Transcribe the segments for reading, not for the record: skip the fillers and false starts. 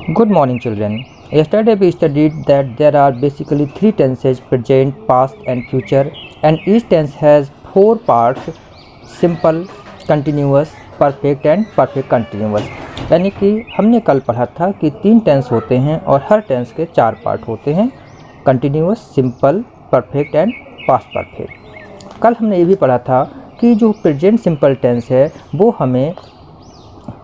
Good morning, children. Yesterday we studied that there are basically three tenses: present, past, and future, and each tense has four parts: simple, continuous, perfect and perfect continuous. यानी कि हमने कल पढ़ा था कि तीन tense होते हैं और हर टेंस के चार पार्ट होते हैं: continuous, simple, perfect and past perfect. कल हमने ये भी पढ़ा था कि जो प्रेजेंट सिंपल टेंस है वो हमें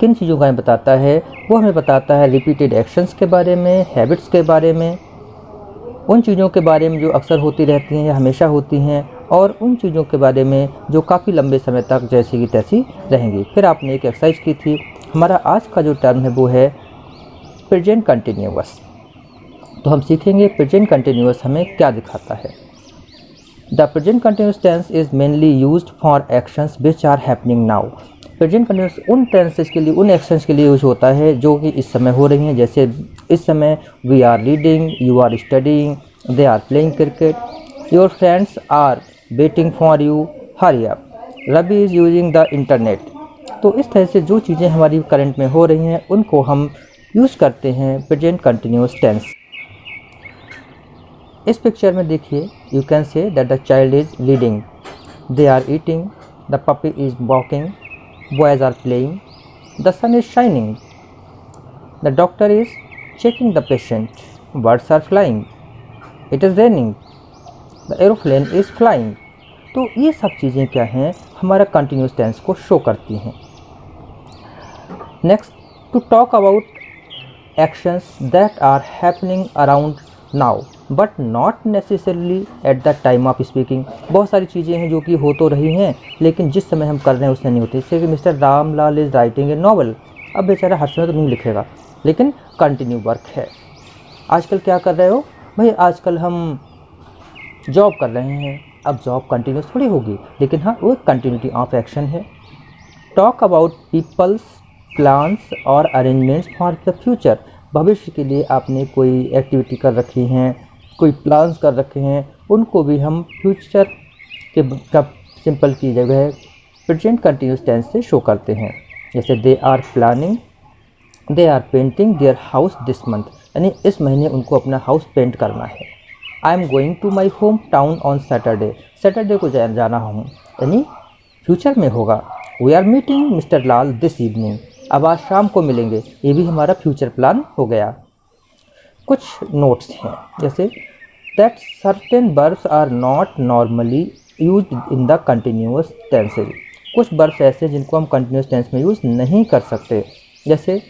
किन चीज़ों का बताता है। वो हमें बताता है रिपीटेड एक्शंस के बारे में, हैबिट्स के बारे में, उन चीज़ों के बारे में जो अक्सर होती रहती हैं या हमेशा होती हैं, और उन चीज़ों के बारे में जो काफ़ी लंबे समय तक जैसी की तैसी रहेंगी। फिर आपने एक एक्सरसाइज की थी। हमारा आज का जो टर्म है वो है प्रेजेंट कंटिन्यूअस। तो हम सीखेंगे प्रेजेंट कंटिन्यूअस हमें क्या दिखाता है। The present continuous tense is mainly used for actions which are happening now. Present continuous उन टेंसेस के लिए, उन एक्शंस के लिए यूज होता है जो कि इस समय हो रही हैं। जैसे इस समय we are reading, you are studying, they are playing cricket, your friends are waiting for you, hurry up, Ravi is using the internet. तो इस तरह से जो चीज़ें हमारी करंट में हो रही हैं उनको हम यूज़ करते हैं प्रेजेंट कंटिन्यूअस टेंस। इस पिक्चर में देखिए, you can say that the child is reading, they are eating, the puppy is walking, boys are playing, the sun is shining, the doctor is checking the patient, birds are flying, it is raining, the aeroplane is flying। तो ये सब चीज़ें क्या हैं, हमारा continuous tense को show करती हैं। Next, to talk about actions that are happening around now but not necessarily at the time of speaking. बहुत सारी चीज़ें हैं जो कि हो तो रही हैं लेकिन जिस समय हम कर रहे हैं उससे नहीं होती। जैसे कि mister Ramlal is writing a novel. अब बेचारा हर समय तो नहीं लिखेगा लेकिन कंटिन्यू वर्क है। आजकल क्या कर रहे हो भाई, आजकल हम जॉब कर रहे हैं। अब जॉब कंटिन्यूस थोड़ी होगी लेकिन हाँ, वो कंटिन्यूटी ऑफ एक्शन है। टॉक अबाउट पीपल्स प्लान्स और अरेंजमेंट्स फॉर द फ्यूचर। भविष्य के लिए आपने कोई एक्टिविटी कर रखी हैं, कोई प्लान्स कर रखे हैं, उनको भी हम फ्यूचर के का सिंपल की जगह प्रेजेंट कंटिन्यूस टेंस से शो करते हैं। जैसे they are planning, they are painting their house this month, यानी इस महीने उनको अपना हाउस पेंट करना है। I am going to my hometown on Saturday, Saturday को जाना हूँ, यानी फ्यूचर में होगा। We are meeting Mister Lal this evening, अब आज शाम को मिलेंगे, ये भी हमारा फ्यूचर प्लान हो गया। कुछ नोट्स हैं, जैसे that certain verbs are not normally used in the continuous tenses. कुछ वर्ब्स ऐसे हैं जिनको हम कंटिन्यूअस टेंस में यूज़ नहीं कर सकते। जैसे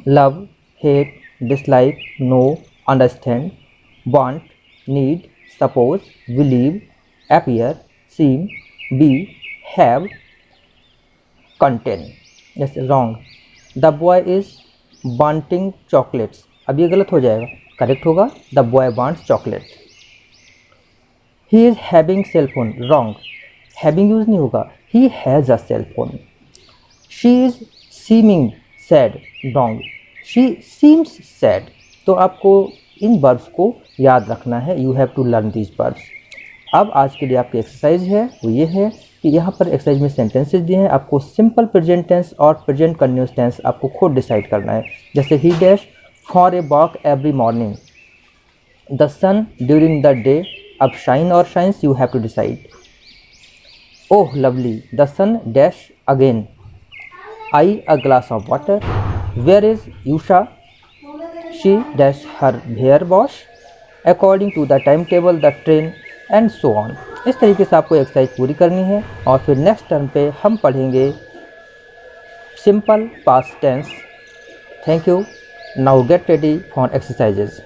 love, hate, dislike, know, understand, want, need, suppose, believe, appear, seem, be, have, contain. जैसे wrong, the boy is wanting chocolates. अब ये गलत हो जाएगा, करेक्ट होगा the boy wants chocolate. He is having cell phone, wrong, having use नहीं होगा, he has a cell phone. She is seeming sad, wrong, she seems sad. तो आपको इन वर्ब्स को याद रखना है, you have to learn these verbs. अब आज के लिए आपकी एक्सरसाइज है वो ये है कि यहाँ पर एक्सरसाइज में सेंटेंसेस दिए हैं, आपको सिंपल प्रेजेंट टेंस और प्रेजेंट कंटिन्यूअस टेंस आपको खुद डिसाइड करना है। जैसे he dash for a walk every morning, the sun during the day, अब शाइन और shines you have to decide. Oh lovely, the sun dash again, I a glass of water, where is Usha, she dash her hair wash, according to the time table the train, and so on. इस तरीके से आपको exercise पूरी करनी है और फिर next term पे हम पढ़ेंगे simple past tense. Thank you. Now get ready for exercises.